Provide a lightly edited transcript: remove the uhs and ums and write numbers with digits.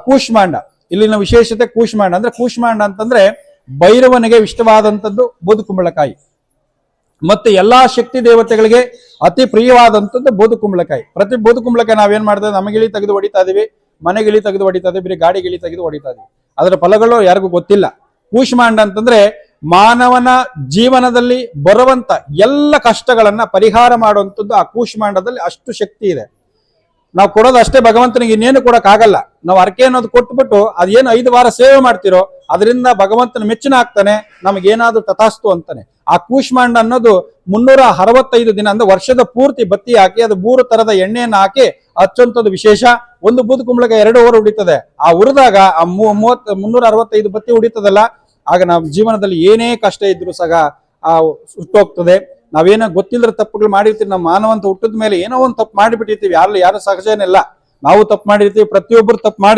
ಕೂಷ್ಮಾಂಡ. ಇಲ್ಲಿನ ವಿಶೇಷತೆ ಕೂಷ್ಮಾಂಡ ಅಂದ್ರೆ, ಕೂಷ್ಮಾಂಡ ಅಂತಂದ್ರೆ ಭೈರವನಿಗೆ ಇಷ್ಟವಾದಂಥದ್ದು ಬೂದುಕುಂಬಳಕಾಯಿ, ಮತ್ತೆ ಎಲ್ಲಾ ಶಕ್ತಿ ದೇವತೆಗಳಿಗೆ ಅತಿ ಪ್ರಿಯವಾದಂಥದ್ದು ಬೂದುಕುಂಬಳಕಾಯಿ. ಪ್ರತಿ ಬೂದುಕುಂಬಳಕಾಯಿ ನಾವೇನ್ ಮಾಡ್ತೇವೆ, ನಮಗಿಳಿ ತೆಗೆದು ಹೊಡಿತಾ ಇದೀವಿ, ಮನೆಗಿಳಿ ತೆಗೆದು ಹೊಡಿತಾ ಇದೀವಿ, ಬರೀ ಗಾಡಿಗಿಳಿ ತೆಗೆದು ಹೊಡಿತಾ ಇದೀವಿ. ಅದರ ಫಲಗಳು ಯಾರಿಗೂ ಗೊತ್ತಿಲ್ಲ. ಕೂಷ್ಮಾಂಡ ಅಂತಂದ್ರೆ ಮಾನವನ ಜೀವನದಲ್ಲಿ ಬರುವಂತ ಎಲ್ಲ ಕಷ್ಟಗಳನ್ನ ಪರಿಹಾರ ಮಾಡುವಂಥದ್ದು ಆ ಕೂಷ್ಮಾಂಡದಲ್ಲಿ ಅಷ್ಟು ಶಕ್ತಿ ಇದೆ. ನಾವು ಕೊಡೋದು ಅಷ್ಟೇ ಭಗವಂತನಿಗೆ, ಇನ್ನೇನು ಕೊಡಕ್ ಆಗಲ್ಲ. ನಾವು ಅರ್ಕೆ ಅನ್ನೋದು ಕೊಟ್ಬಿಟ್ಟು ಅದೇನು 5 ವಾರ ಸೇವೆ ಮಾಡ್ತಿರೋ ಅದರಿಂದ ಭಗವಂತನ ಮೆಚ್ಚುನ ಆಗ್ತಾನೆ, ನಮಗೇನಾದ್ರೂ ತಥಾಸ್ತು ಅಂತಾನೆ. ಆ ಕೂಷ್ಮಾಂಡ ಅನ್ನೋದು 365 ದಿನ ಅಂದ್ರೆ ವರ್ಷದ ಪೂರ್ತಿ ಬತ್ತಿ ಹಾಕಿ ಅದು 3 ತರದ ಎಣ್ಣೆಯನ್ನು ಹಾಕಿ ಹಚ್ಚುವಂಥದ್ದು ವಿಶೇಷ. ಒಂದು ಬೂದುಕುಂಬಳಕಾಯಿ 2 ಓವರ್ ಉಡಿತದೆ. ಆ ಉರಿದಾಗ ಆ 365 ಬತ್ತಿ ಉಡಿತದಲ್ಲ, ಆಗ ನಾವು ಜೀವನದಲ್ಲಿ ಏನೇ ಕಷ್ಟ ಇದ್ರು ಸಹ ಆ ಸುಟ್ಟೋಗ್ತದೆ. ನಾವೇನೋ ಗೊತ್ತಿಲ್ಲದ ತಪ್ಪುಗಳು ಮಾಡಿರ್ತೀವಿ. ನಮ್ಮ ಮಾನವಂತ ಹುಟ್ಟಿದ ಮೇಲೆ ಏನೋ ಒಂದು ತಪ್ಪು ಮಾಡಿಬಿಟ್ಟಿರ್ತೀವಿ. ಯಾರು ಸಹಜ ಏನಿಲ್ಲ, ನಾವು ತಪ್ಪು ಮಾಡಿರ್ತೀವಿ, ಪ್ರತಿಯೊಬ್ಬರು ತಪ್ಪು ಮಾಡಿ